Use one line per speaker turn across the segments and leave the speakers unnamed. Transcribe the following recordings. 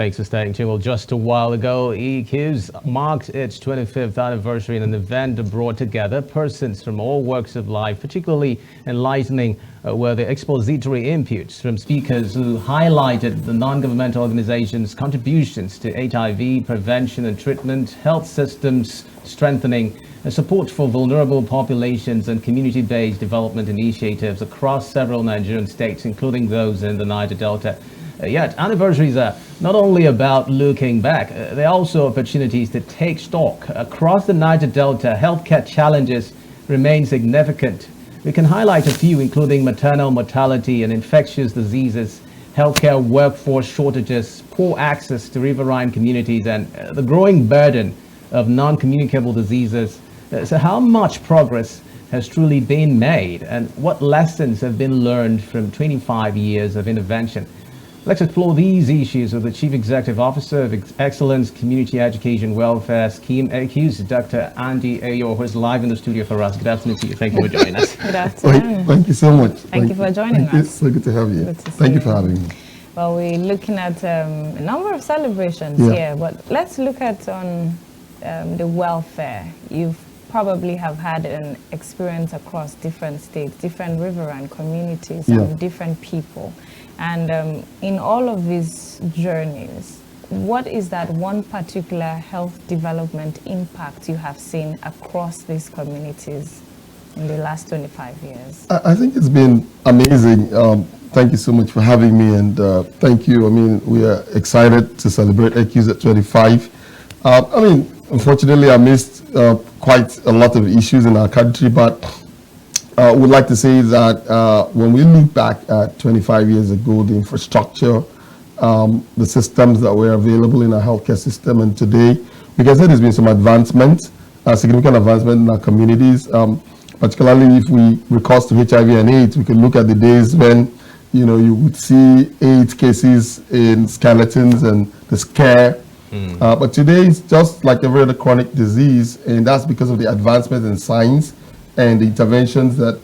Thanks for staying tuned. Well, just a while ago, ECEWS marked its 25th anniversary in an event that brought together persons from all walks of life, particularly enlightening were the expository inputs from speakers who highlighted the non-governmental organizations' contributions to HIV prevention and treatment, health systems strengthening, support for vulnerable populations, and community-based development initiatives across several Nigerian states, including those in the Niger Delta. Yet, anniversaries are not only about looking back, they're also opportunities to take stock. Across the Niger Delta, healthcare challenges remain significant. We can highlight a few, including maternal mortality and infectious diseases, healthcare workforce shortages, poor access to riverine communities, and the growing burden of non-communicable diseases. So how much progress has truly been made, and what lessons have been learned from 25 years of intervention? Let's explore these issues with the Chief Executive Officer of Excellence Community Education Welfare Scheme, ECEWS, Dr. Andy Ayo, who is live in the studio for us. Good afternoon to you. Thank you for joining us.
Good afternoon.
Thank you so much.
Thank you for joining us.
It's so good to have you. Thank you for having me.
Well, we're looking at a number of celebrations here, but let's look at the welfare. You've probably have had an experience across different states, different riverine communities, and different people. And in all of these journeys, what is that one particular health development impact you have seen across these communities in the last 25 years?
I think it's been amazing. Thank you so much for having me, and thank you. I mean, we are excited to celebrate ECEWS at 25. I mean, unfortunately, I missed quite a lot of issues in our country, but would like to say that when we look back at 25 years ago, the infrastructure, the systems that were available in our healthcare system, and today, we can say there's been some advancement, significant advancement in our communities, particularly if we recall to HIV and AIDS. We can look at the days when, you know, you would see AIDS cases in skeletons and the scare. But today it's just like every other chronic disease, and that's because of the advancements in science and the interventions that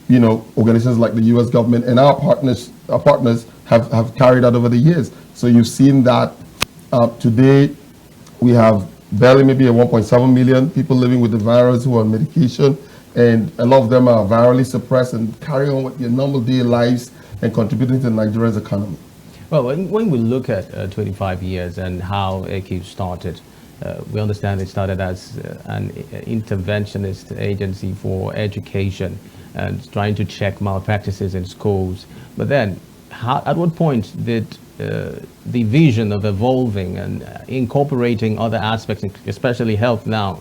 you know, organizations like the U.S. government and our partners have carried out over the years. So you've seen that today we have barely maybe 1.7 million people living with the virus who are on medication, and a lot of them are virally suppressed and carrying on with their normal day lives and contributing to Nigeria's economy.
Well, when we look at 25 years and how ECEWS started, we understand it started as an interventionist agency for education and trying to check malpractices in schools. But then, at what point did the vision of evolving and incorporating other aspects, especially health now,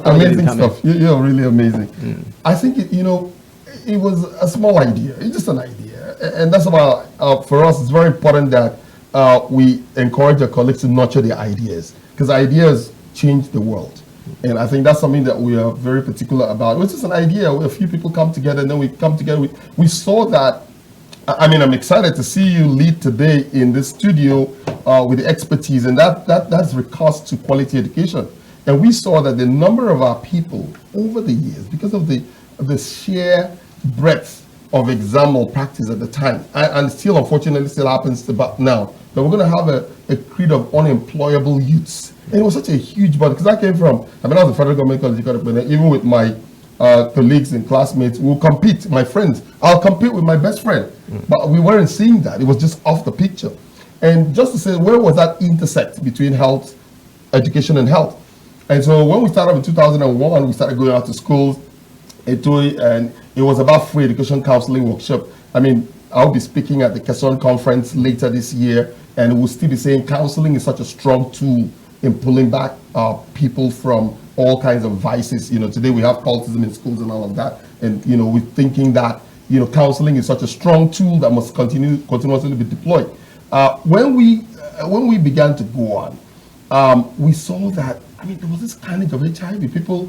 amazing stuff. You're really amazing. I think, you know, it was a small idea. It's just an idea. And that's why for us, it's very important that we encourage our colleagues to nurture their ideas, because ideas change the world. And I think that's something that we are very particular about. It was just an idea. A few people come together, and then we come together. We saw that. I mean, I'm excited to see you lead today in this studio with the expertise, and that's recourse to quality education. And we saw that the number of our people over the years, because of the sheer breadth of exam malpractice at the time, and still unfortunately still happens about now, that we're going to have a creed of unemployable youths. And it was such a huge body, because I came from, I was a federal government college, even with my colleagues and classmates, we'll compete, my friends. I'll compete with my best friend. But we weren't seeing that. It was just off the picture. And just to say, where was that intersect between health, education, and health? And so when we started in 2001, we started going out to schools, and it was about free education counseling workshop. I mean, I'll be speaking at the Kesson conference later this year, and we'll still be saying counseling is such a strong tool in pulling back people from all kinds of vices. You know, today we have cultism in schools and all of that. And, you know, we're thinking that, you know, counseling is such a strong tool that must continuously be deployed. When we began to go on, we saw that, I mean, there was this carnage of HIV. People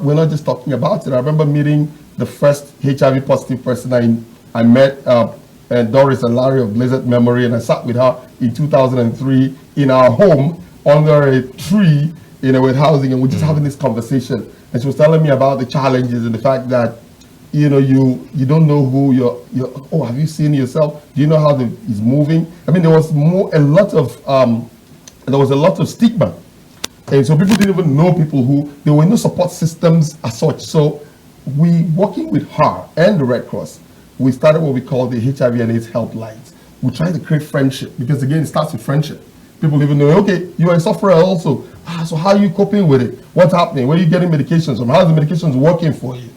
were not just talking about it. I remember meeting the first HIV positive person I met, Doris and Larry of blessed memory, and I sat with her in 2003 in our home under a tree, you know, with housing, and we're just having this conversation. And she was telling me about the challenges and the fact that you know, you don't know who you're, oh, have you seen yourself? Do you know how he's moving? I mean, there was a lot of stigma. And so people didn't even know people there were no support systems as such. So we, working with her and the Red Cross, we started what we call the HIV and AIDS helplines. We try to create friendship, because again, it starts with friendship. People even know, okay, you are a sufferer also. So how are you coping with it? What's happening? Where are you getting medications from? How's the medications working for you?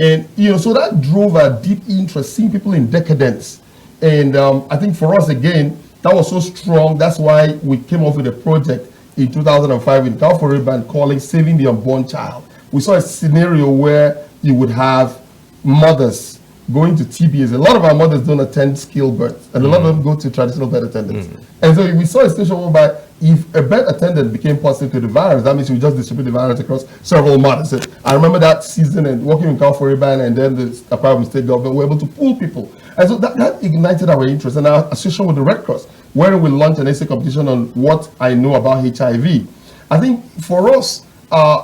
And, you know, so that drove a deep interest, seeing people in decadence. And I think for us, again, that was so strong. That's why we came up with a project in 2005 in Califoriban calling Saving the Unborn Child. We saw a scenario where you would have mothers going to TBAs. A lot of our mothers don't attend skilled births, and a lot of them go to traditional birth attendants. And so we saw a situation whereby if a birth attendant became positive to the virus, that means we just distribute the virus across several mothers. So I remember that season and working in Califoriban, and then the Akwa State government were able to pull people. And so that ignited our interest and our association with the Red Cross, where we launched an essay competition on what I know about HIV. I think for us,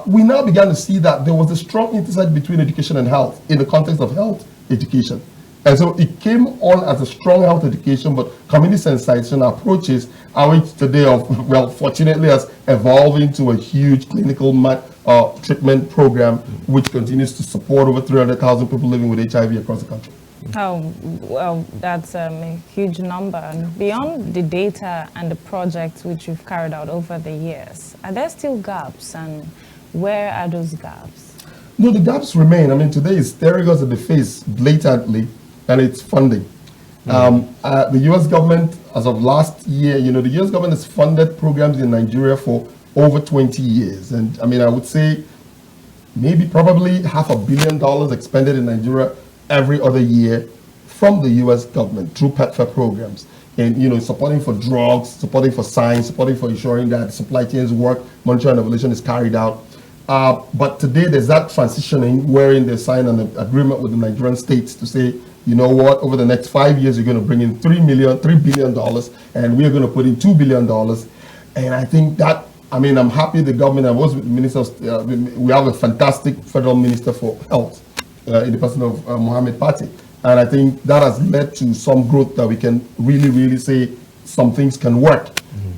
we now began to see that there was a strong intersection between education and health in the context of health education. And so it came on as a strong health education, but community sensitization approaches, which today, well, fortunately has evolved into a huge clinical treatment program, which continues to support over 300,000 people living with HIV across the country.
Oh, well, that's a huge number. And beyond the data and the projects which you've carried out over the years, are there still gaps, and where are those gaps?
No, the gaps remain. I mean, today is staring us in the face blatantly, and it's funding. The U.S. government, as of last year, you know, the U.S. government has funded programs in Nigeria for over 20 years. And I mean, I would say maybe probably $500 million expended in Nigeria every other year from the U.S. government through PEPFAR programs, and, you know, supporting for drugs, supporting for science, supporting for ensuring that supply chains work, monitoring and evaluation is carried out. But today there's that transitioning wherein they sign an agreement with the Nigerian states to say, you know what, over the next 5 years you're going to bring in $3 billion, and we're going to put in $2 billion. And I think that, I mean, I'm happy the government, I was with the ministers, we have a fantastic federal minister for health, in the person of Mohammed Pati. And I think that has led to some growth that we can really, really say some things can work.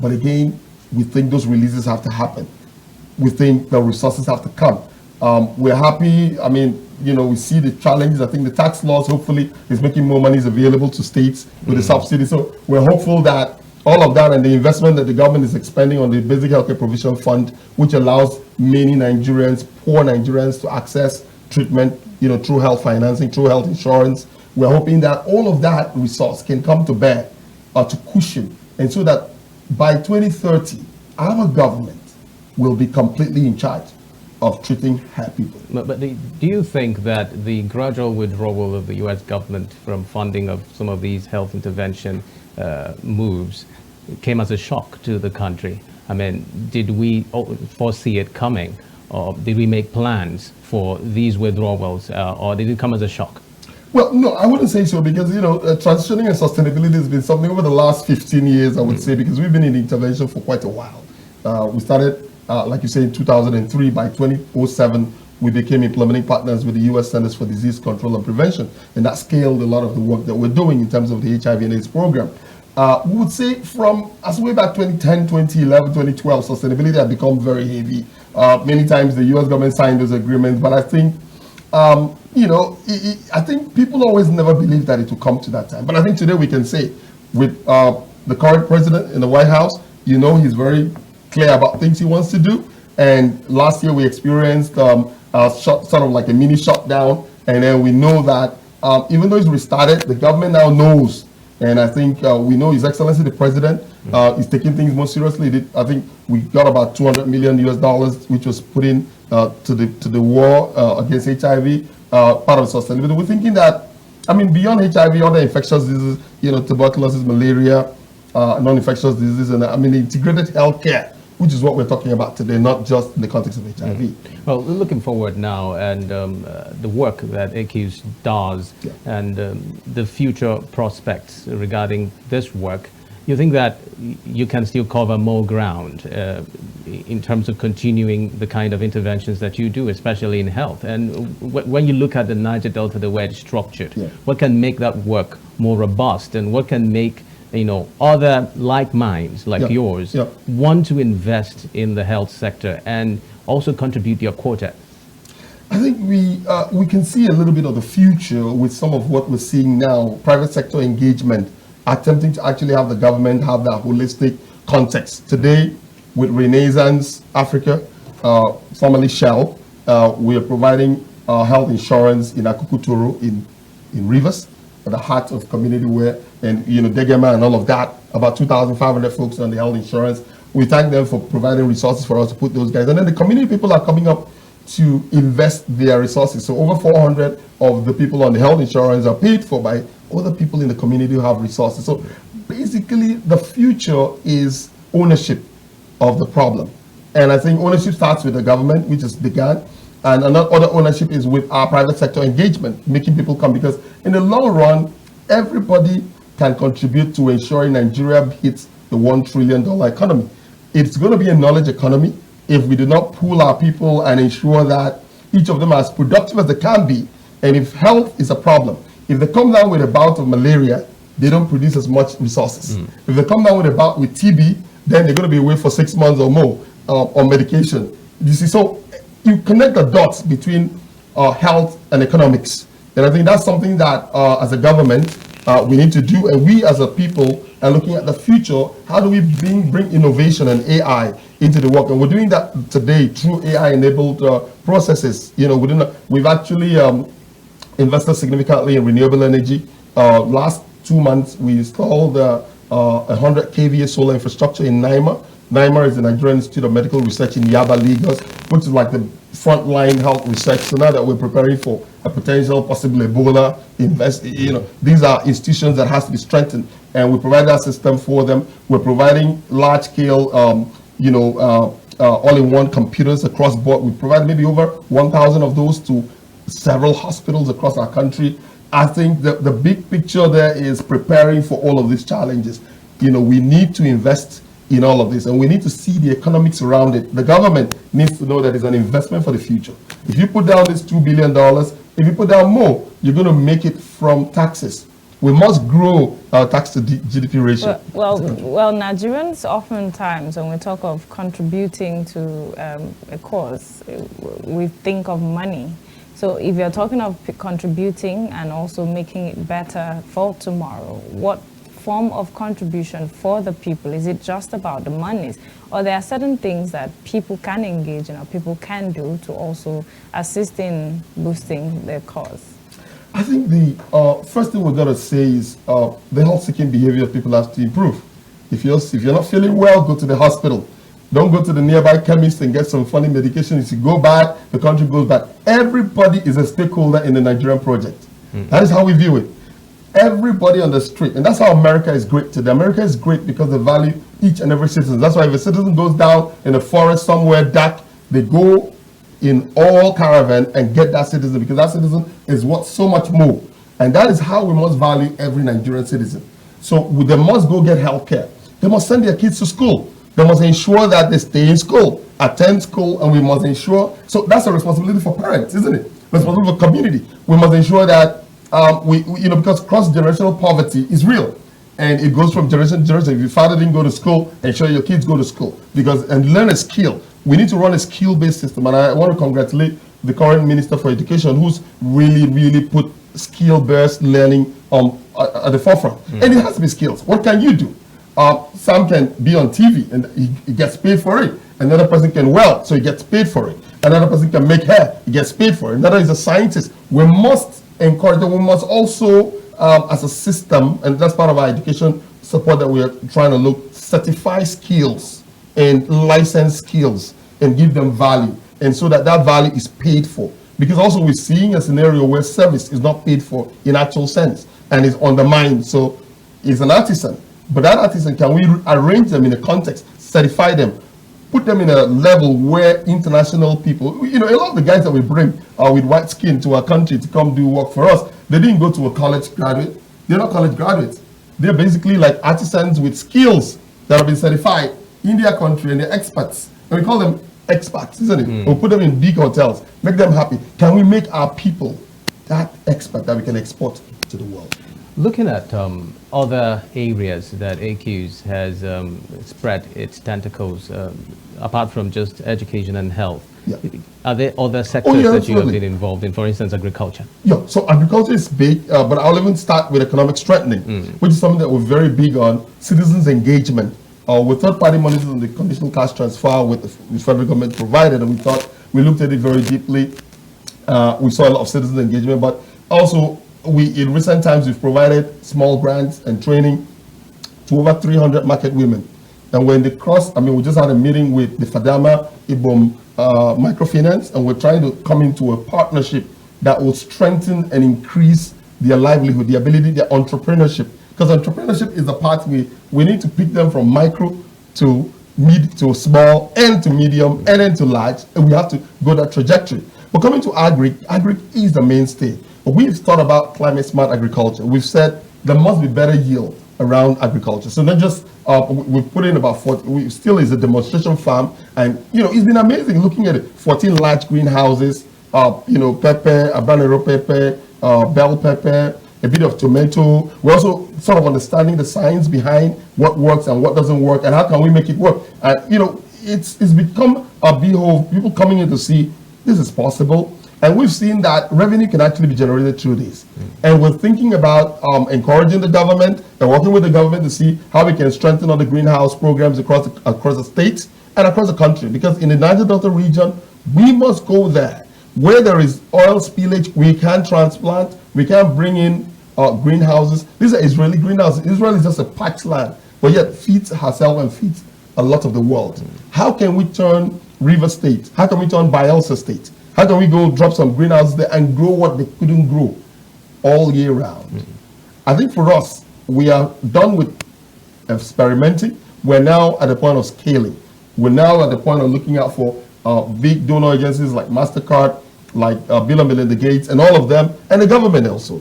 But again, we think those releases have to happen. We think the resources have to come. We're happy. I mean, you know, we see the challenges. I think the tax laws hopefully is making more monies available to states with the subsidy. So we're hopeful that all of that and the investment that the government is expending on the Basic Healthcare Provision Fund, which allows many Nigerians, poor Nigerians, to access treatment, you know, through health financing, through health insurance. We're hoping that all of that resource can come to bear to cushion, and so that by 2030, our government will be completely in charge of treating her people.
But do you think that the gradual withdrawal of the U.S. government from funding of some of these health intervention moves came as a shock to the country? I mean, did we foresee it coming, or did we make plans for these withdrawals, or did it come as a shock?
Well, no, I wouldn't say so, because, you know, transitioning and sustainability has been something over the last 15 years, I would say, because we've been in intervention for quite a while. We started, like you say, in 2003. By 2007, we became implementing partners with the U.S. Centers for Disease Control and Prevention, and that scaled a lot of the work that we're doing in terms of the HIV and AIDS program. We would say from as way back 2010, 2011, 2012, sustainability had become very heavy. Many times the U.S. government signed those agreements, but I think, you know, I think people always never believed that it would come to that time. But I think today we can say, with the current president in the White House, you know, he's very clear about things he wants to do. And last year we experienced sort of like a mini shutdown, and then we know that even though it's restarted, the government now knows. And I think we know His Excellency the President is taking things more seriously. I think we got about $200 million US, which was put in to the war against HIV, part of sustainability. We're thinking that, I mean, beyond HIV, other infectious diseases, you know, tuberculosis, malaria, non-infectious diseases, and I mean, integrated healthcare, which is what we're talking about today, not just in the context of HIV.
Well, looking forward now, and the work that ECEWS does, and the future prospects regarding this work, You think that you can still cover more ground in terms of continuing the kind of interventions that you do, especially in health? And when you look at the Niger Delta, the way it's structured, what can make that work more robust, and what can make other like minds like yours want to invest in the health sector and also contribute your quota?
I think we can see a little bit of the future with some of what we're seeing now. Private sector engagement, attempting to actually have the government have that holistic context. Today, with Renaissance Africa, formerly Shell, we are providing health insurance in Akukuturu in Rivers, at the heart of community where, and Degema and all of that, about 2,500 folks on the health insurance. We thank them for providing resources for us to put those guys. And then the community people are coming up to invest their resources. So over 400 of the people on the health insurance are paid for by other people in the community who have resources. So basically the future is ownership of the problem. And I think ownership starts with the government, which has begun. And another ownership is with our private sector engagement, making people come, because in the long run, everybody can contribute to ensuring Nigeria hits the $1 trillion economy. It's going to be a knowledge economy if we do not pool our people and ensure that each of them are as productive as they can be. And if health is a problem, if they come down with a bout of malaria, they don't produce as much resources. If they come down with a bout with TB, then they're going to be away for 6 months or more on medication. You see, so you connect the dots between health and economics. And I think that's something that as a government, we need to do. And we as a people are looking at the future. How do we bring innovation and AI into the work? And we're doing that today through AI-enabled processes. We've actually invested significantly in renewable energy. Last 2 months, we installed 100 kVA solar infrastructure in NIMA. NIMA is the Nigerian Institute of Medical Research in Yaba, Lagos, which is like the frontline health research. So now that we're preparing for a potential possible Ebola these are institutions that has to be strengthened, and we provide that system for them. We're providing large-scale, all-in-one computers across board. We provide maybe over 1,000 of those to several hospitals across our country. I think the big picture there is preparing for all of these challenges. We need to invest in all of this, and we need to see the economics around it. The government needs to know that it's an investment for the future. If you put down this $2 billion, if you put down more, you're going to make it from taxes. We must grow our tax to GDP ratio.
Well, Nigerians oftentimes, when we talk of contributing to a cause, we think of money. So if you're talking of contributing and also making it better for tomorrow, what form of contribution for the people? Is it just about the monies, or there are certain things that people can engage in or people can do to also assist in boosting their cause?
I think the first thing we've got to say is the health-seeking behavior of people has to improve. If you're not feeling well, go to the hospital. Don't go to the nearby chemist and get some funny medication. If you go bad, the country goes bad. Everybody is a stakeholder in the Nigerian project. That is how we view it. Everybody on the street, and that's how America is great today. America is great because they value each and every citizen. That's why if a citizen goes down in a forest somewhere dark, they go in all caravan and get that citizen, because that citizen is worth so much more. And that is how we must value every Nigerian citizen. So they must go get health care. They must send their kids to school. They must ensure that they stay in school, attend school, and we must ensure, so that's a responsibility for parents, isn't it? Responsibility for community. We must ensure that because cross-generational poverty is real, and it goes from generation to generation. If your father didn't go to school, ensure your kids go to school and learn a skill. We need to run a skill-based system, and I want to congratulate the current Minister for Education, who's really put skill-based learning at the forefront. And it has to be skills. What can you do? Some can be on TV and he gets paid for it. Another person can weld, so he gets paid for it. Another person can make hair, he gets paid for it. Another is a scientist. We must encourage them. We must also, as a system, and that's part of our education support that we are trying to certify skills and license skills and give them value. And so that value is paid for. Because also we're seeing a scenario where service is not paid for in actual sense and is undermined. So it's an artisan. But that artisan, can we arrange them in a context, certify them, put them in a level where international people, a lot of the guys that we bring with white skin to our country to come do work for us, they didn't go to a college graduate. They're not college graduates. They're basically like artisans with skills that have been certified in their country, and they're experts. And we call them expats, isn't it? We'll put them in big hotels, make them happy. Can we make our people that expert that we can export to the world?
Looking at other areas that ECEWS has spread its tentacles, apart from just education and health, are there other sectors that you have been involved in, for instance, agriculture?
Yeah, so agriculture is big, but I'll even start with economic strengthening, which is something that we're very big on, citizens engagement. With third-party monies and the conditional cash transfer with the federal government provided, and we looked at it very deeply. We saw a lot of citizen engagement, but also in recent times we've provided small grants and training to over 300 market women. And when they we just had a meeting with the Fadama Ibom microfinance, and we're trying to come into a partnership that will strengthen and increase their livelihood, their ability, their entrepreneurship. Because entrepreneurship is the part we need to pick them from micro to mid to small and to medium and then to large, and we have to go that trajectory. But coming to agri is the mainstay. But we've thought about climate smart agriculture. We've said there must be better yield around agriculture. So not just we've put in about 40. We still is a demonstration farm, and it's been amazing looking at it. 14 large greenhouses. Pepper, habanero pepper, bell pepper, a bit of tomato. We're also sort of understanding the science behind what works and what doesn't work, and how can we make it work. It's become a beehive. People coming in to see this is possible, and we've seen that revenue can actually be generated through this. And we're thinking about encouraging the government and working with the government to see how we can strengthen all the greenhouse programs across the states and across the country. Because in the Niger Delta region, we must go there. Where there is oil spillage, we can transplant, we can bring in greenhouses. These are Israeli greenhouses. Israel is just a patch land, but yet feeds herself and feeds a lot of the world. How can we turn River State? How can we turn Bayelsa State? How can we go drop some greenhouses there and grow what they couldn't grow all year round? I think for us, we are done with experimenting. We're now at the point of scaling. We're now at the point of looking out for big donor agencies like MasterCard, like Bill and Melinda Gates, and all of them, and the government also.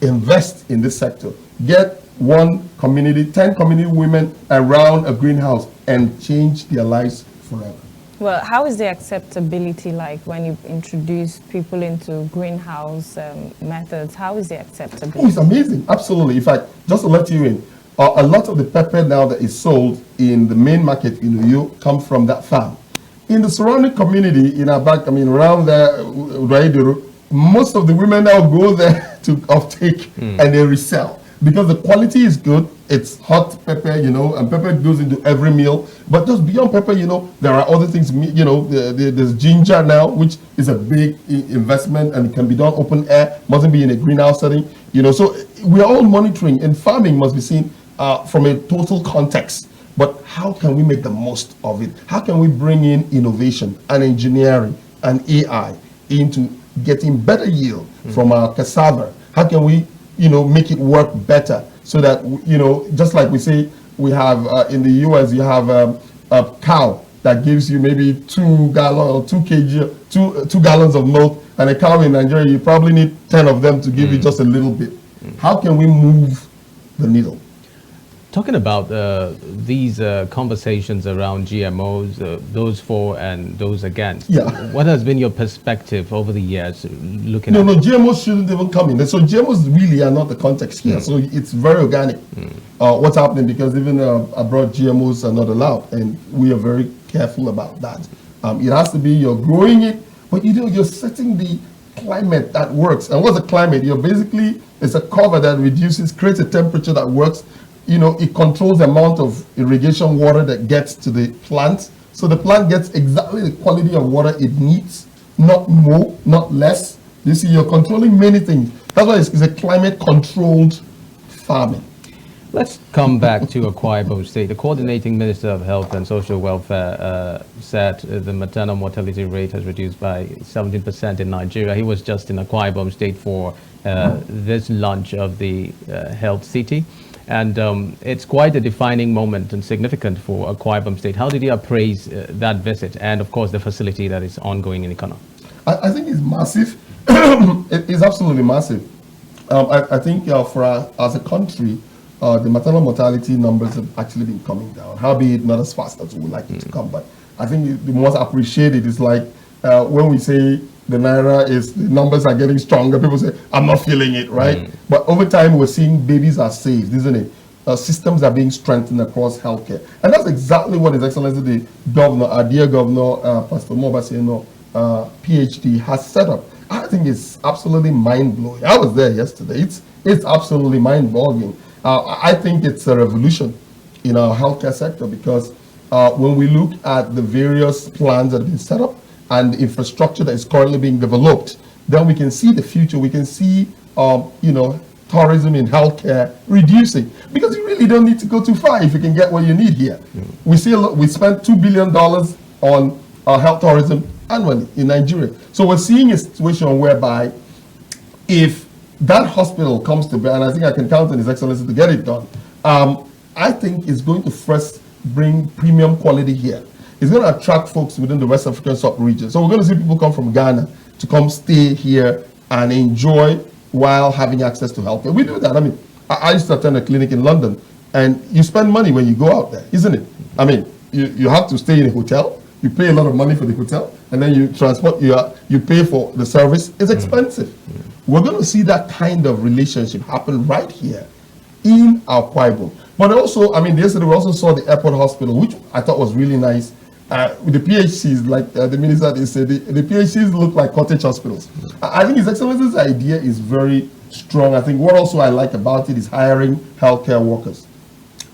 Invest in this sector. Get 10 community women around a greenhouse and change their lives forever.
Well, how is the acceptability like when you introduce people into greenhouse methods? How is the acceptability?
Oh, it's amazing. Absolutely. In fact, just to let you in, a lot of the pepper now that is sold in the main market in Uyo come from that farm. In the surrounding community, in our back, around there, most of the women now go there to uptake and they resell. Because the quality is good, it's hot pepper, and pepper goes into every meal. But just beyond pepper, there are other things, there's ginger now, which is a big investment and it can be done open air, mustn't be in a greenhouse setting, So we are all monitoring, and farming must be seen from a total context. But how can we make the most of it? How can we bring in innovation and engineering and AI into getting better yield from our cassava? How can we make it work better so that, just like we say, we have in the US, you have a cow that gives you maybe 2 gallons or 2 kg, 2 gallons of milk, and a cow in Nigeria, you probably need 10 of them to give you just a little bit. How can we move the needle?
Talking about these conversations around GMOs, those for and those against, what has been your perspective over the years looking at
No, GMOs shouldn't even come in. So GMOs really are not the context here. So it's very organic what's happening, because even abroad GMOs are not allowed, and we are very careful about that. It has to be you're growing it, but you're setting the climate that works. And what's a climate? It's a cover that creates a temperature that works. It controls the amount of irrigation water that gets to the plant. So the plant gets exactly the quality of water it needs, not more, not less. You see, you're controlling many things. That's why it's a climate-controlled farming.
Let's come back to Akwa Ibom State. The coordinating Minister of Health and Social Welfare said the maternal mortality rate has reduced by 17% in Nigeria. He was just in Akwa Ibom State for this launch of the health city. And it's quite a defining moment and significant for Akwa Ibom State. How did you appraise that visit and, of course, the facility that is ongoing in Ikano?
I think it's massive. It is absolutely massive. I think for us as a country, the maternal mortality numbers have actually been coming down, albeit not as fast as we would like it to come. But I think the most appreciated is like when we say the Naira the numbers are getting stronger, people say, I'm not feeling it, right? But over time, we're seeing babies are saved, isn't it? Systems are being strengthened across healthcare. And that's exactly what His Excellency the Governor, our dear Governor, Pastor Mobasino, PhD, has set up. I think it's absolutely mind-blowing. I was there yesterday. It's absolutely mind-boggling. I think it's a revolution in our healthcare sector because when we look at the various plans that have been set up and the infrastructure that is currently being developed, then we can see the future. We can see, tourism in healthcare reducing because you really don't need to go too far if you can get what you need here. We spent $2 billion on health tourism annually in Nigeria. So we're seeing a situation whereby if that hospital comes to bear, and I think I can count on His Excellency to get it done, I think it's going to first bring premium quality here. It's going to attract folks within the West African sub-region. So we're going to see people come from Ghana to come stay here and enjoy while having access to healthcare. We do that. I mean, I used to attend a clinic in London, and you spend money when you go out there, isn't it? I mean, you have to stay in a hotel, you pay a lot of money for the hotel, and then you transport, you pay for the service. It's expensive. We're going to see that kind of relationship happen right here in our Akwa. But also, I mean, yesterday we also saw the airport hospital, which I thought was really nice. With the PHCs, like the minister they said, the PHCs look like cottage hospitals. I think His Excellency's idea is very strong. I think what also I like about it is hiring healthcare workers.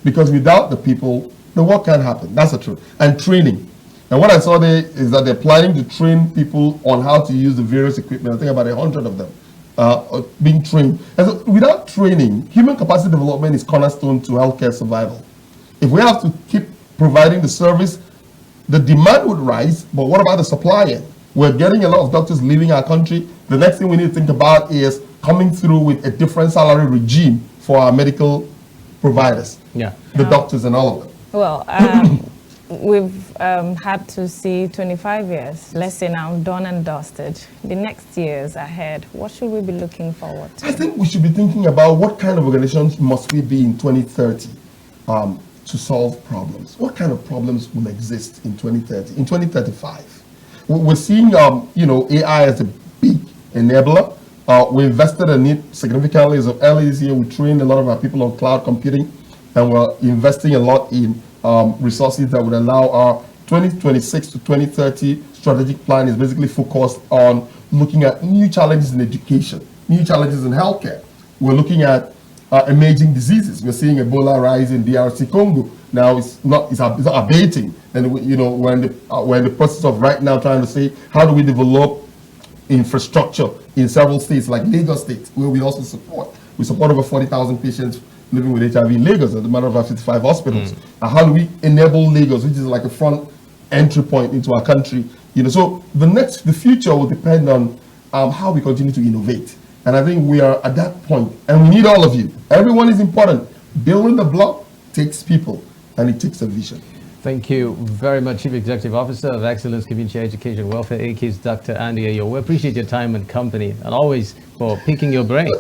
Because without the people, the work can't happen. That's the truth. And training. And what I saw there is that they're planning to train people on how to use the various equipment. I think about 100 of them being trained. And so without training, human capacity development is cornerstone to healthcare survival. If we have to keep providing the service, the demand would rise, but what about the supply end? We're getting a lot of doctors leaving our country. The next thing we need to think about is coming through with a different salary regime for our medical providers, the doctors and all of them.
Well, we've had to see 25 years, let's say now, done and dusted. The next years ahead, what should we be looking forward to?
I think we should be thinking about what kind of organizations must we be in 2030 to solve problems. What kind of problems will exist in 2030, in 2035? We're seeing, AI as a big enabler. We invested in it significantly as of early this year. We trained a lot of our people on cloud computing, and we're investing a lot in resources that would allow our 2026 to 2030 strategic plan is basically focused on looking at new challenges in education, new challenges in healthcare. We're looking at emerging diseases. We're seeing Ebola rise in DRC Congo. Now it's not abating, and we're in the process of right now trying to say how do we develop infrastructure in several states like Lagos State, where we also support. We support over 40,000 patients living with HIV in Lagos, as a matter of our 55 hospitals. And how do we enable Lagos, which is like a front entry point into our country? So the future will depend on how we continue to innovate. And I think we are at that point, and we need all of you. Everyone is important. Building the block takes people, and it takes a vision.
Thank you very much, Chief Executive Officer of Excellence Community Education Welfare, ECEWS, Dr. Andy Ayo. We appreciate your time and company, and always for picking your brain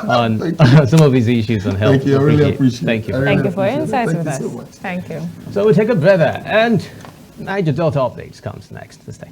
on some of these issues on health.
Thank you. I really appreciate it.
Thank you.
Thank you for your insights with us.
So much.
Thank you.
So we'll take a breather, and Niger Delta Updates comes next. Stay.